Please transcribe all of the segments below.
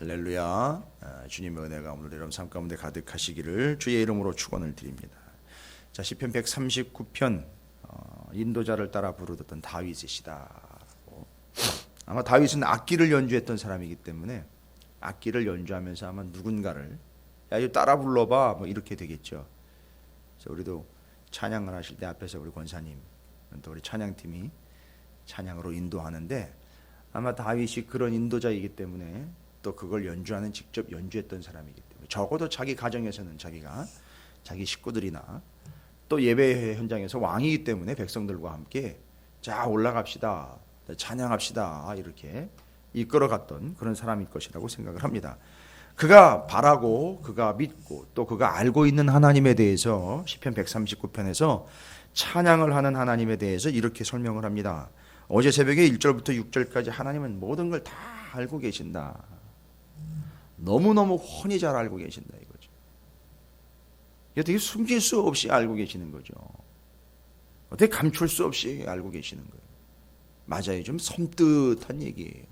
할렐루야. 주님의 은혜가 오늘 여러분 삶 가운데 가득하시기를 주의 이름으로 축원을 드립니다. 자, 시편 139편 인도자를 따라 부르던 다윗의 시다. 아마 다윗은 악기를 연주했던 사람이기 때문에 악기를 연주하면서 아마 누군가를 야, 이거 따라 불러봐 뭐 이렇게 되겠죠. 그래서 우리도 찬양을 하실 때 앞에서 우리 권사님 또 우리 찬양팀이 찬양으로 인도하는데 아마 다윗이 그런 인도자이기 때문에 또 그걸 연주하는 직접 연주했던 사람이기 때문에 적어도 자기 가정에서는 자기가 자기 식구들이나 또 예배 현장에서 왕이기 때문에 백성들과 함께 자 올라갑시다 찬양합시다 이렇게 이끌어갔던 그런 사람일 것이라고 생각을 합니다. 그가 바라고 그가 믿고 또 그가 알고 있는 하나님에 대해서 시편 139편에서 찬양을 하는 하나님에 대해서 이렇게 설명을 합니다. 어제 새벽에 1절부터 6절까지 하나님은 모든 걸 다 알고 계신다. 너무너무 훤히 잘 알고 계신다 이거죠. 어떻게 숨길 수 없이 알고 계시는 거죠. 어떻게 감출 수 없이 알고 계시는 거예요. 맞아요. 좀 섬뜩한 얘기예요.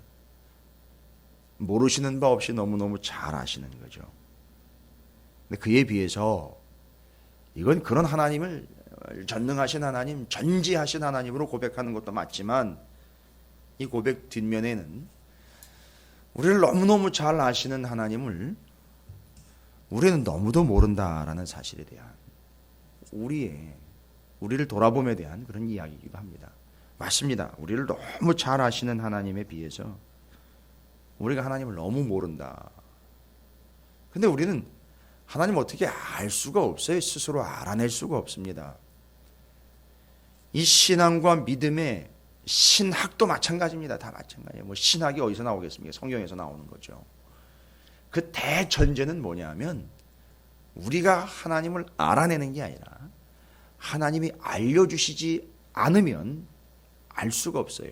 모르시는 바 없이 너무너무 잘 아시는 거죠. 근데 그에 비해서 이건 그런 하나님을 전능하신 하나님, 전지하신 하나님으로 고백하는 것도 맞지만 이 고백 뒷면에는 우리를 너무너무 잘 아시는 하나님을 우리는 너무도 모른다라는 사실에 대한 우리를 돌아봄에 대한 그런 이야기이기도 합니다. 맞습니다. 우리를 너무 잘 아시는 하나님에 비해서 우리가 하나님을 너무 모른다. 근데 우리는 하나님을 어떻게 알 수가 없어요. 스스로 알아낼 수가 없습니다. 이 신앙과 믿음의 신학도 마찬가지입니다. 다 마찬가지예요. 뭐 신학이 어디서 나오겠습니까? 성경에서 나오는 거죠. 그 대전제는 뭐냐면 우리가 하나님을 알아내는 게 아니라 하나님이 알려주시지 않으면 알 수가 없어요.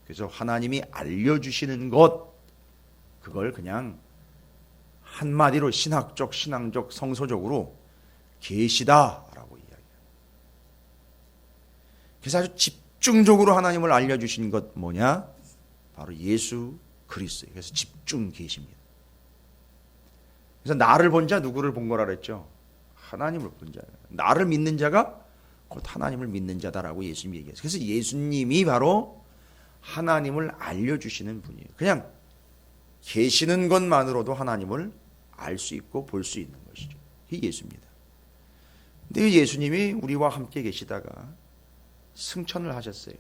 그래서 하나님이 알려주시는 것 그걸 그냥 한마디로 신학적, 신앙적, 성서적으로 계시다라고 이야기해요. 그래서 아주 집중적으로 하나님을 알려주신 것 뭐냐? 바로 예수 그리스도예요. 그래서 집중 계십니다. 그래서 나를 본 자 누구를 본 거라 그랬죠? 하나님을 본 자. 나를 믿는 자가 곧 하나님을 믿는 자다라고 예수님이 얘기했어요. 그래서 예수님이 바로 하나님을 알려주시는 분이에요. 그냥 계시는 것만으로도 하나님을 알 수 있고 볼 수 있는 것이죠. 이게 예수입니다. 근데 예수님이 우리와 함께 계시다가 승천을 하셨어요.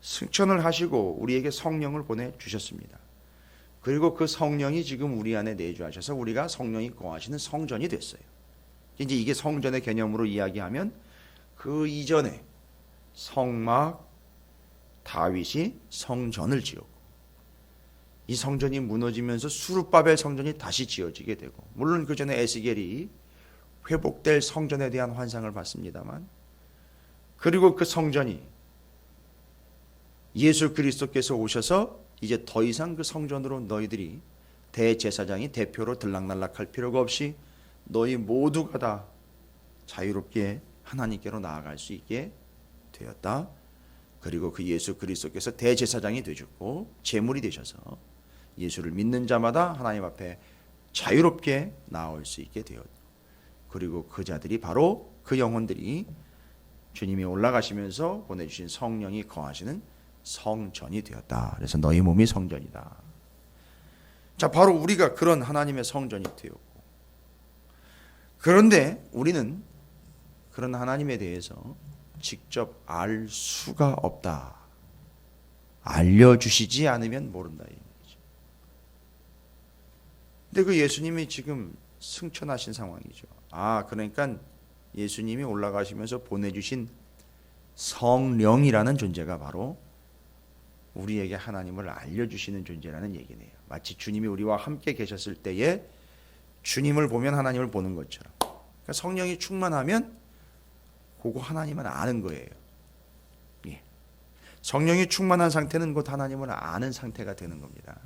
승천을 하시고 우리에게 성령을 보내주셨습니다. 그리고 그 성령이 지금 우리 안에 내주하셔서 우리가 성령이 거하시는 성전이 됐어요. 이제 이게 성전의 개념으로 이야기하면 그 이전에 성막 다윗이 성전을 지었고 이 성전이 무너지면서 수르바벨 성전이 다시 지어지게 되고 물론 그 전에 에스겔이 회복될 성전에 대한 환상을 봤습니다만 그리고 그 성전이 예수 그리스도께서 오셔서 이제 더 이상 그 성전으로 너희들이 대제사장이 대표로 들락날락할 필요가 없이 너희 모두가 다 자유롭게 하나님께로 나아갈 수 있게 되었다. 그리고 그 예수 그리스도께서 대제사장이 되셨고 제물이 되셔서 예수를 믿는 자마다 하나님 앞에 자유롭게 나올 수 있게 되었고 그리고 그 자들이 바로 그 영혼들이 주님이 올라가시면서 보내주신 성령이 거하시는 성전이 되었다. 그래서 너희 몸이 성전이다. 자, 바로 우리가 그런 하나님의 성전이 되었고 그런데 우리는 그런 하나님에 대해서 직접 알 수가 없다. 알려주시지 않으면 모른다. 근데 그 예수님이 지금 승천하신 상황이죠. 그러니까 예수님이 올라가시면서 보내주신 성령이라는 존재가 바로 우리에게 하나님을 알려주시는 존재라는 얘기네요. 마치 주님이 우리와 함께 계셨을 때에 주님을 보면 하나님을 보는 것처럼 그러니까 성령이 충만하면 그거 하나님은 아는 거예요. 예. 성령이 충만한 상태는 곧 하나님을 아는 상태가 되는 겁니다.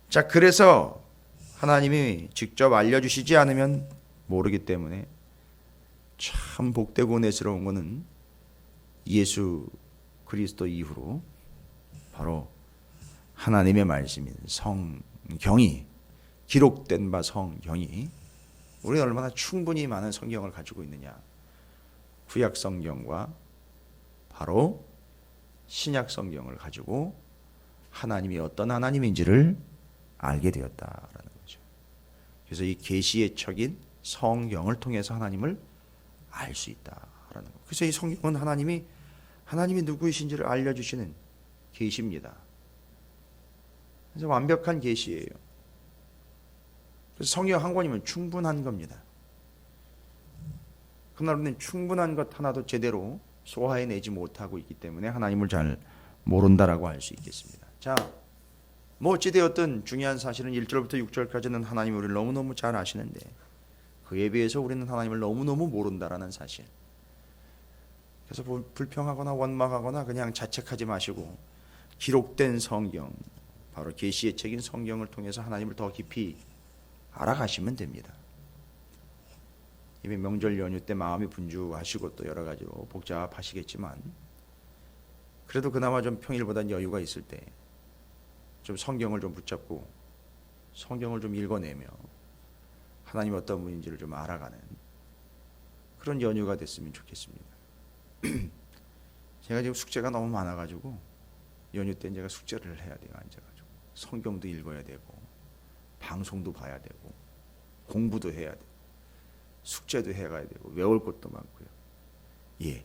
자, 그래서 하나님이 직접 알려주시지 않으면 모르기 때문에 참 복되고 은혜스러운 것은 예수 그리스도 이후로 바로 하나님의 말씀인 성경이, 기록된 바 성경이, 우리는 얼마나 충분히 많은 성경을 가지고 있느냐. 구약 성경과 바로 신약 성경을 가지고 하나님이 어떤 하나님인지를 알게 되었다라는 거죠. 그래서 이 계시의 척인 성경을 통해서 하나님을 알 수 있다라는 거. 그래서 이 성경은 하나님이 누구이신지를 알려주시는 계시입니다. 그래서 완벽한 계시예요. 그래서 성경 한 권이면 충분한 겁니다. 그러나 우리는 충분한 것 하나도 제대로 소화해내지 못하고 있기 때문에 하나님을 잘 모른다라고 할 수 있겠습니다. 자, 뭐 어찌되었든 중요한 사실은 1절부터 6절까지는 하나님이 우리를 너무너무 잘 아시는데 그에 비해서 우리는 하나님을 너무너무 모른다라는 사실. 그래서 불평하거나 원망하거나 그냥 자책하지 마시고 기록된 성경, 바로 계시의 책인 성경을 통해서 하나님을 더 깊이 알아가시면 됩니다. 이미 명절 연휴 때 마음이 분주하시고 또 여러 가지로 복잡하시겠지만 그래도 그나마 좀 평일보다는 여유가 있을 때 좀 성경을 좀 붙잡고 성경을 좀 읽어내며 하나님이 어떤 분인지를 좀 알아가는 그런 연휴가 됐으면 좋겠습니다. 제가 지금 숙제가 너무 많아가지고 연휴 때 제가 숙제를 해야 돼요. 앉아가지고 성경도 읽어야 되고 방송도 봐야 되고 공부도 해야 되고 숙제도 해가야 되고 외울 것도 많고요. 예.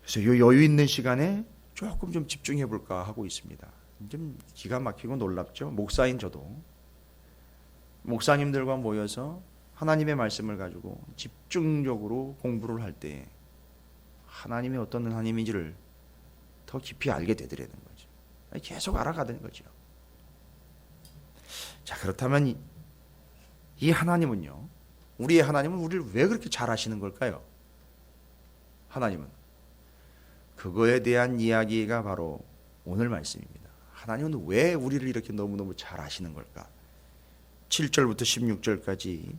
그래서 이 여유 있는 시간에 조금 좀 집중해 볼까 하고 있습니다. 좀 기가 막히고 놀랍죠. 목사인 저도 목사님들과 모여서 하나님의 말씀을 가지고 집중적으로 공부를 할 때 하나님이 어떤 하나님인지를 더 깊이 알게 되더라는 거죠. 계속 알아가는 거죠. 자, 그렇다면 이 하나님은요, 우리의 하나님은 우리를 왜 그렇게 잘 아시는 걸까요? 하나님은 그거에 대한 이야기가 바로 오늘 말씀입니다. 하나님은 왜 우리를 이렇게 너무너무 잘 아시는 걸까? 7절부터 16절까지,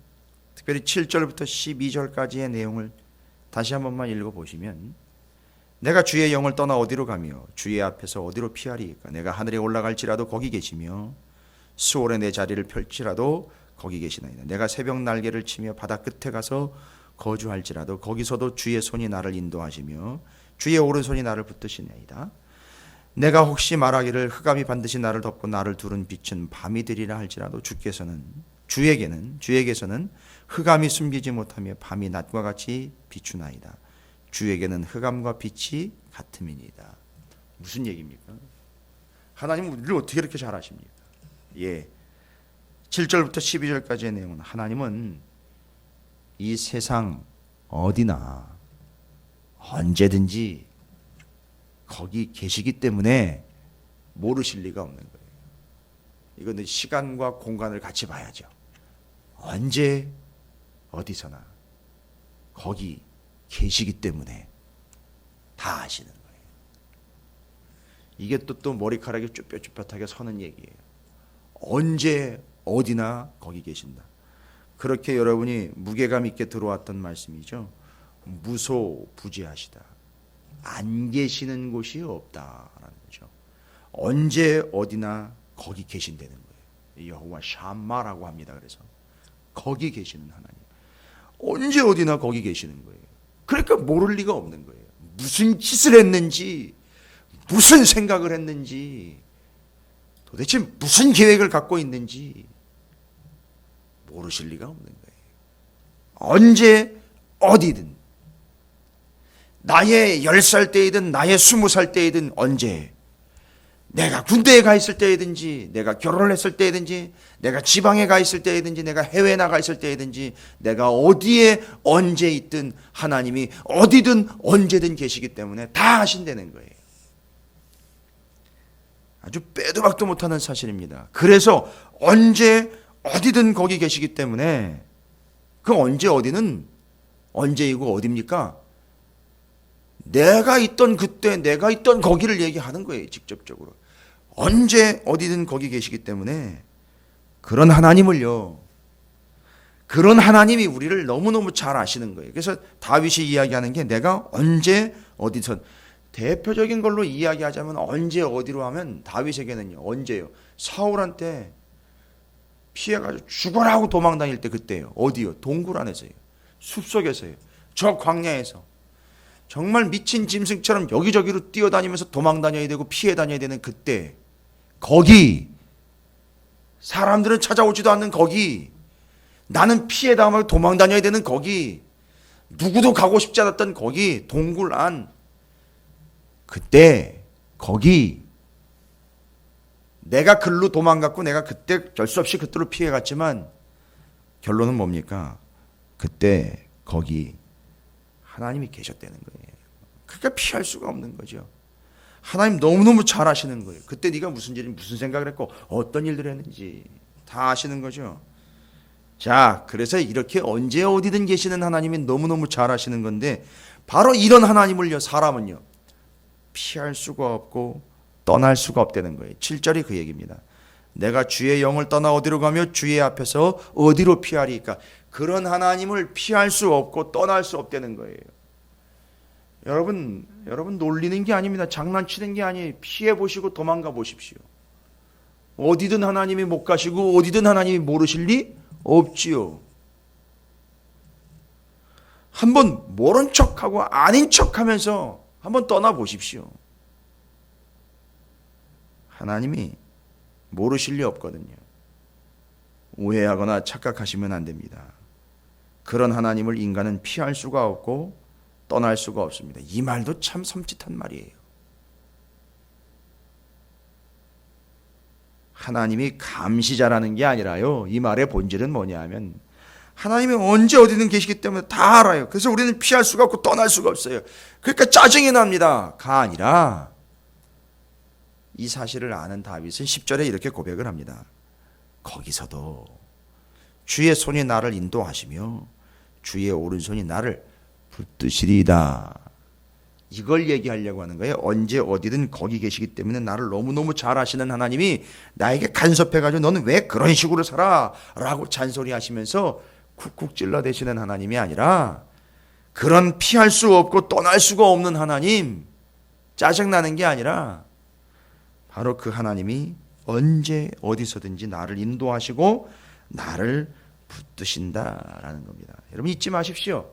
특별히 7절부터 12절까지의 내용을 다시 한 번만 읽어보시면, 내가 주의 영을 떠나 어디로 가며 주의 앞에서 어디로 피하리이까? 내가 하늘에 올라갈지라도 거기 계시며 수월에 내 자리를 펼치라도 거기 계시나이다. 내가 새벽 날개를 치며 바다 끝에 가서 거주할지라도 거기서도 주의 손이 나를 인도하시며 주의 오른손이 나를 붙드시나이다. 내가 혹시 말하기를 흑암이 반드시 나를 덮고 나를 두른 빛은 밤이 되리라 할지라도 주에게서는 흑암이 숨기지 못하며 밤이 낮과 같이 비추나이다. 주에게는 흑암과 빛이 같음이니이다. 무슨 얘기입니까? 하나님은 우리를 어떻게 이렇게 잘 아십니까? 예. 7절부터 12절까지의 내용은 하나님은 이 세상 어디나 언제든지 거기 계시기 때문에 모르실 리가 없는 거예요. 이거는 시간과 공간을 같이 봐야죠. 언제 어디서나 거기 계시기 때문에 다 아시는 거예요. 이게 또 머리카락이 쭈뼛쭈뼛하게 서는 얘기예요. 언제 어디나 거기 계신다. 그렇게 여러분이 무게감 있게 들어왔던 말씀이죠. 무소부지하시다. 안 계시는 곳이 없다라는 거죠. 언제 어디나 거기 계신다는 거예요. 여호와 샴마라고 합니다. 그래서 거기 계시는 하나님. 언제 어디나 거기 계시는 거예요. 그러니까 모를 리가 없는 거예요. 무슨 짓을 했는지, 무슨 생각을 했는지, 도대체 무슨 계획을 갖고 있는지 모르실 리가 없는 거예요. 언제 어디든, 나의 10살 때이든 나의 20살 때이든, 언제 내가 군대에 가 있을 때이든지, 내가 결혼을 했을 때이든지, 내가 지방에 가 있을 때이든지, 내가 해외에 나가 있을 때이든지, 내가 어디에 언제 있든 하나님이 어디든 언제든 계시기 때문에 다 하신다는 거예요. 아주 빼도 박도 못하는 사실입니다. 그래서 언제 어디든 거기 계시기 때문에, 그 언제 어디는 언제이고 어디입니까? 내가 있던 그때, 내가 있던 거기를 얘기하는 거예요. 직접적으로. 언제 어디든 거기 계시기 때문에 그런 하나님을요, 그런 하나님이 우리를 너무너무 잘 아시는 거예요. 그래서 다윗이 이야기하는 게, 내가 언제 어디서 대표적인 걸로 이야기하자면 언제 어디로 하면 다윗에게는요. 언제요? 사울한테 피해가지고 죽어라 하고 도망 다닐 때 그때요. 어디요? 동굴 안에서요. 숲속에서요. 저 광야에서. 정말 미친 짐승처럼 여기저기로 뛰어다니면서 도망 다녀야 되고 피해 다녀야 되는 그때. 거기. 사람들은 찾아오지도 않는 거기. 나는 피해 당하고 도망 다녀야 되는 거기. 누구도 가고 싶지 않았던 거기. 동굴 안. 그때 거기 내가 글로 도망갔고 내가 그때 별 수 없이 그때로 피해갔지만 결론은 뭡니까? 그때 거기 하나님이 계셨다는 거예요. 그러니까 피할 수가 없는 거죠. 하나님 너무너무 잘 아시는 거예요. 그때 네가 무슨 생각을 했고 어떤 일들을 했는지 다 아시는 거죠. 자, 그래서 이렇게 언제 어디든 계시는 하나님이 너무너무 잘 아시는 건데 바로 이런 하나님을요, 사람은요 피할 수가 없고 떠날 수가 없다는 거예요. 7절이 그 얘기입니다. 내가 주의 영을 떠나 어디로 가며 주의 앞에서 어디로 피하리까? 그런 하나님을 피할 수 없고 떠날 수 없다는 거예요. 여러분 놀리는 게 아닙니다. 장난치는 게 아니에요. 피해 보시고 도망가 보십시오. 어디든 하나님이 못 가시고 어디든 하나님이 모르실 리 없지요. 한번 모른 척하고 아닌 척하면서 한번 떠나 보십시오. 하나님이 모르실 리 없거든요. 오해하거나 착각하시면 안 됩니다. 그런 하나님을 인간은 피할 수가 없고 떠날 수가 없습니다. 이 말도 참 섬찟한 말이에요. 하나님이 감시자라는 게 아니라요. 이 말의 본질은 뭐냐 하면 하나님이 언제 어디든 계시기 때문에 다 알아요. 그래서 우리는 피할 수가 없고 떠날 수가 없어요. 그러니까 짜증이 납니다가 아니라 이 사실을 아는 다윗은 10절에 이렇게 고백을 합니다. 거기서도 주의 손이 나를 인도하시며 주의 오른손이 나를 붙드시리이다. 이걸 얘기하려고 하는 거예요. 언제 어디든 거기 계시기 때문에 나를 너무너무 잘 아시는 하나님이 나에게 간섭해가지고 너는 왜 그런 식으로 살아? 라고 잔소리하시면서 쿡쿡 찔러대시는 하나님이 아니라 그런 피할 수 없고 떠날 수가 없는 하나님, 짜증나는 게 아니라 바로 그 하나님이 언제 어디서든지 나를 인도하시고 나를 붙드신다라는 겁니다. 여러분 잊지 마십시오.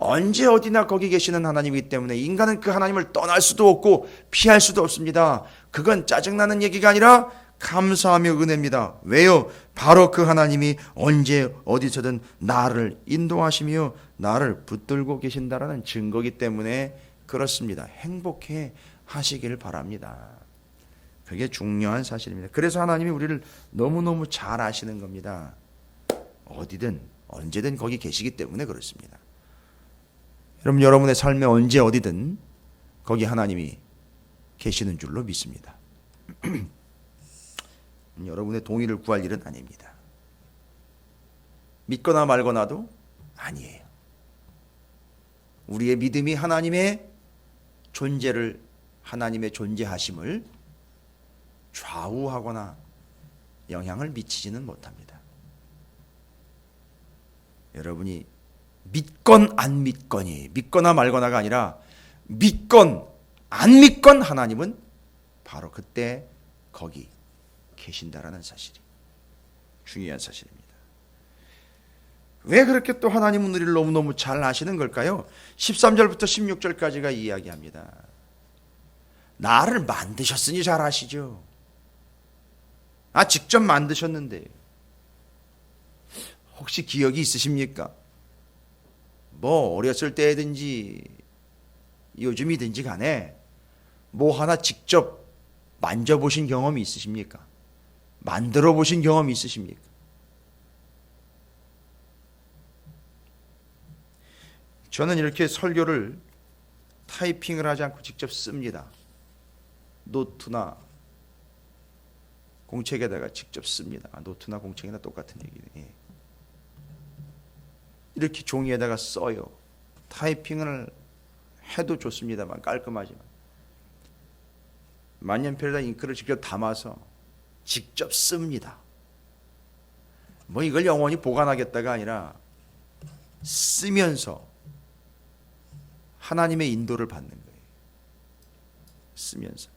언제 어디나 거기 계시는 하나님이기 때문에 인간은 그 하나님을 떠날 수도 없고 피할 수도 없습니다. 그건 짜증나는 얘기가 아니라 감사하며 은혜입니다. 왜요? 바로 그 하나님이 언제 어디서든 나를 인도하시며 나를 붙들고 계신다라는 증거이기 때문에 그렇습니다. 행복해 하시길 바랍니다. 그게 중요한 사실입니다. 그래서 하나님이 우리를 너무너무 잘 아시는 겁니다. 어디든 언제든 거기 계시기 때문에 그렇습니다. 여러분, 여러분의 삶에 언제 어디든 거기 하나님이 계시는 줄로 믿습니다. 여러분의 동의를 구할 일은 아닙니다. 믿거나 말거나도 아니에요. 우리의 믿음이 하나님의 존재를, 하나님의 존재하심을 좌우하거나 영향을 미치지는 못합니다. 여러분이 믿건 안 믿건이, 믿거나 말거나가 아니라 믿건 안 믿건 하나님은 바로 그때 거기 계신다라는 사실이 중요한 사실입니다. 왜 그렇게 또 하나님은 우리를 너무너무 잘 아시는 걸까요? 13절부터 16절까지가 이야기합니다. 나를 만드셨으니 잘 아시죠. 직접 만드셨는데 혹시 기억이 있으십니까? 뭐 어렸을 때든지 요즘이든지 간에 뭐 하나 직접 만져보신 경험이 있으십니까? 만들어 보신 경험이 있으십니까? 저는 이렇게 설교를 타이핑을 하지 않고 직접 씁니다. 노트나 공책에다가 직접 씁니다. 노트나 공책이나 똑같은 얘기네. 이렇게 종이에다가 써요. 타이핑을 해도 좋습니다만 깔끔하지만 만년필에다 잉크를 직접 담아서 직접 씁니다. 뭐 이걸 영원히 보관하겠다가 아니라 쓰면서 하나님의 인도를 받는 거예요. 쓰면서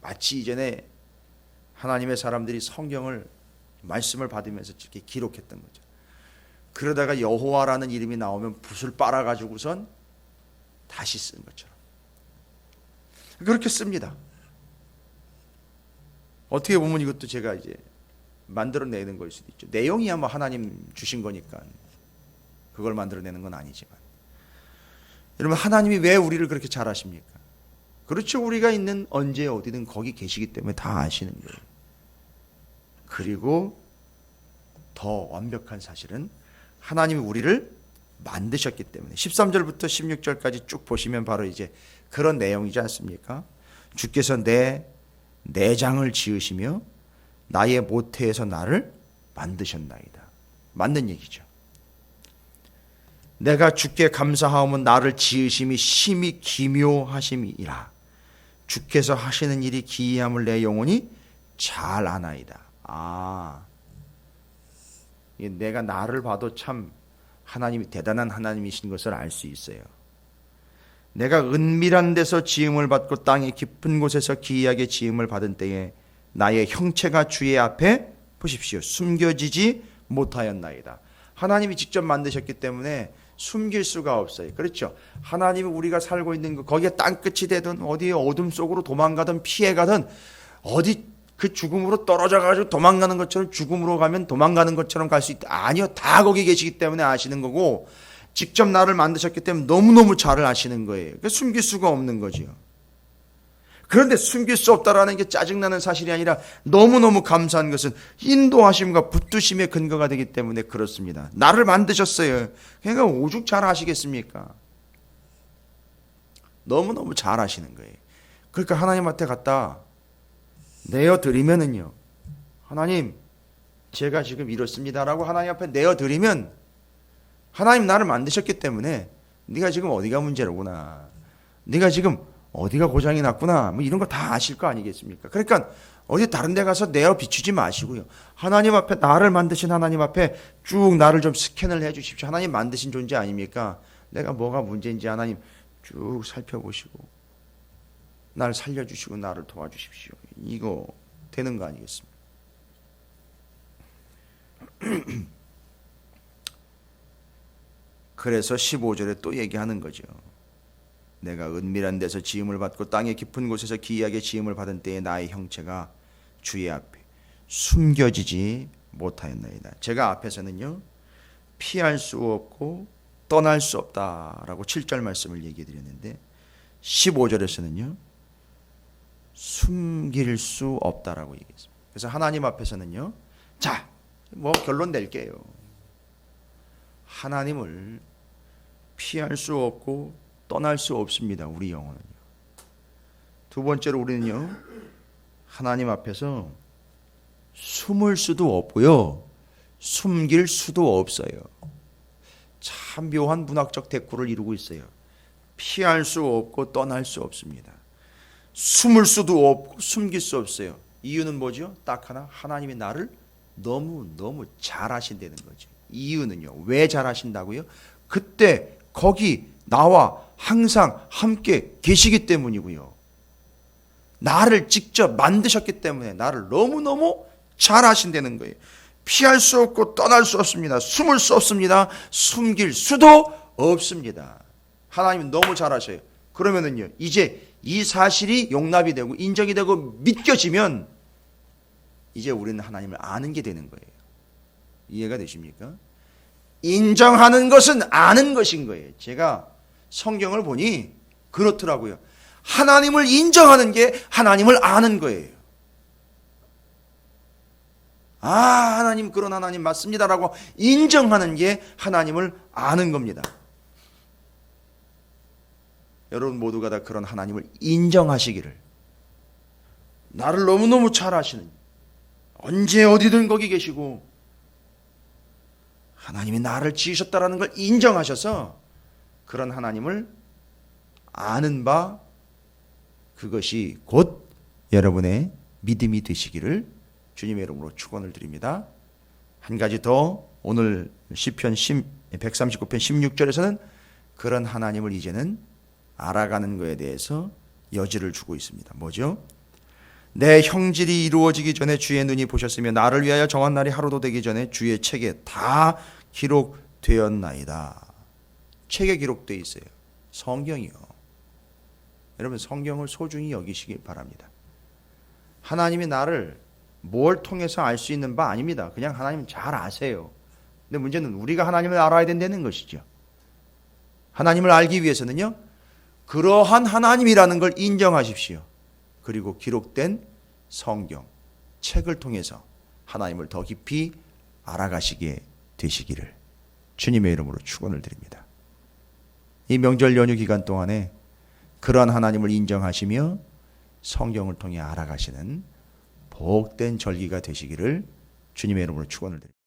마치 이전에 하나님의 사람들이 성경을 말씀을 받으면서 이렇게 기록했던 거죠. 그러다가 여호와라는 이름이 나오면 붓을 빨아가지고선 다시 쓴 것처럼 그렇게 씁니다. 어떻게 보면 이것도 제가 이제 만들어내는 걸 수도 있죠. 내용이야 뭐 하나님 주신 거니까 그걸 만들어내는 건 아니지만, 여러분 하나님이 왜 우리를 그렇게 잘 아십니까? 그렇죠. 우리가 있는 언제 어디든 거기 계시기 때문에 다 아시는 거예요. 그리고 더 완벽한 사실은 하나님이 우리를 만드셨기 때문에 13절부터 16절까지 쭉 보시면 바로 이제 그런 내용이지 않습니까? 주께서 내 내장을 지으시며 나의 모태에서 나를 만드셨나이다. 맞는 얘기죠. 내가 주께 감사하오면 나를 지으심이 심히 기묘하심이라. 주께서 하시는 일이 기이함을 내 영혼이 잘 아나이다. 내가 나를 봐도 참 하나님이 대단한 하나님이신 것을 알 수 있어요. 내가 은밀한 데서 지음을 받고 땅의 깊은 곳에서 기이하게 지음을 받은 때에 나의 형체가 주의 앞에 보십시오. 숨겨지지 못하였나이다. 하나님이 직접 만드셨기 때문에 숨길 수가 없어요. 그렇죠? 하나님이 우리가 살고 있는 거 거기에 땅끝이 되든 어디에 어둠 속으로 도망가든 피해가든 어디 그 죽음으로 떨어져 가지고 도망가는 것처럼 죽음으로 가면 도망가는 것처럼 갈 수 있다. 아니요. 다 거기 계시기 때문에 아시는 거고 직접 나를 만드셨기 때문에 너무너무 잘 아시는 거예요. 숨길 수가 없는 거지요. 그런데 숨길 수 없다라는 게 짜증나는 사실이 아니라 너무너무 감사한 것은 인도하심과 붙드심의 근거가 되기 때문에 그렇습니다. 나를 만드셨어요. 그러니까 오죽 잘 아시겠습니까? 너무너무 잘 아시는 거예요. 그러니까 하나님한테 갖다 내어드리면은요, 하나님 제가 지금 이렇습니다라고 하나님 앞에 내어드리면 하나님 나를 만드셨기 때문에 네가 지금 어디가 문제로구나, 네가 지금 어디가 고장이 났구나, 뭐 이런 거 다 아실 거 아니겠습니까? 그러니까 어디 다른 데 가서 내어 비추지 마시고요, 하나님 앞에, 나를 만드신 하나님 앞에 쭉 나를 좀 스캔을 해 주십시오. 하나님 만드신 존재 아닙니까? 내가 뭐가 문제인지 하나님 쭉 살펴보시고 나를 살려주시고 나를 도와주십시오. 이거 되는 거 아니겠습니까? 그래서 15절에 또 얘기하는 거죠. 내가 은밀한 데서 지음을 받고 땅의 깊은 곳에서 기이하게 지음을 받은 때에 나의 형체가 주의 앞에 숨겨지지 못하였나이다. 제가 앞에서는요, 피할 수 없고 떠날 수 없다라고 7절 말씀을 얘기해 드렸는데 15절에서는요, 숨길 수 없다라고 얘기했습니다. 그래서 하나님 앞에서는요, 자, 뭐 결론 낼게요. 하나님을 피할 수 없고 떠날 수 없습니다. 우리 영혼은요. 두 번째로 우리는요, 하나님 앞에서 숨을 수도 없고요, 숨길 수도 없어요. 참 묘한 문학적 대꾸를 이루고 있어요. 피할 수 없고 떠날 수 없습니다. 숨을 수도 없고 숨길 수 없어요. 이유는 뭐죠? 딱 하나, 하나님이 나를 너무 잘 아신다는 거죠. 이유는요, 왜 잘 아신다고요? 그때 거기 나와 항상 함께 계시기 때문이고요, 나를 직접 만드셨기 때문에 나를 너무너무 잘 아신다는 거예요. 피할 수 없고 떠날 수 없습니다. 숨을 수 없습니다. 숨길 수도 없습니다. 하나님은 너무 잘 아셔요. 그러면은요, 이제 이 사실이 용납이 되고 인정이 되고 믿겨지면 이제 우리는 하나님을 아는 게 되는 거예요. 이해가 되십니까? 인정하는 것은 아는 것인 거예요. 제가 성경을 보니 그렇더라고요. 하나님을 인정하는 게 하나님을 아는 거예요. 하나님 그런 하나님 맞습니다라고 인정하는 게 하나님을 아는 겁니다. 여러분 모두가 다 그런 하나님을 인정하시기를, 나를 너무너무 잘 아시는, 언제 어디든 거기 계시고 하나님이 나를 지으셨다라는 걸 인정하셔서 그런 하나님을 아는 바, 그것이 곧 여러분의 믿음이 되시기를 주님의 이름으로 축원을 드립니다. 한 가지 더, 오늘 시편 139편 16절에서는 그런 하나님을 이제는 알아가는 것에 대해서 여지를 주고 있습니다. 뭐죠? 내 형질이 이루어지기 전에 주의 눈이 보셨으며 나를 위하여 정한 날이 하루도 되기 전에 주의 책에 다 기록되었나이다. 책에 기록되어 있어요. 성경이요. 여러분 성경을 소중히 여기시길 바랍니다. 하나님이 나를 뭘 통해서 알 수 있는 바 아닙니다. 그냥 하나님 잘 아세요. 근데 문제는 우리가 하나님을 알아야 된다는 것이죠. 하나님을 알기 위해서는요, 그러한 하나님이라는 걸 인정하십시오. 그리고 기록된 성경, 책을 통해서 하나님을 더 깊이 알아가시게 되시기를 주님의 이름으로 축원을 드립니다. 이 명절 연휴 기간 동안에 그러한 하나님을 인정하시며 성경을 통해 알아가시는 복된 절기가 되시기를 주님의 이름으로 축원을 드립니다.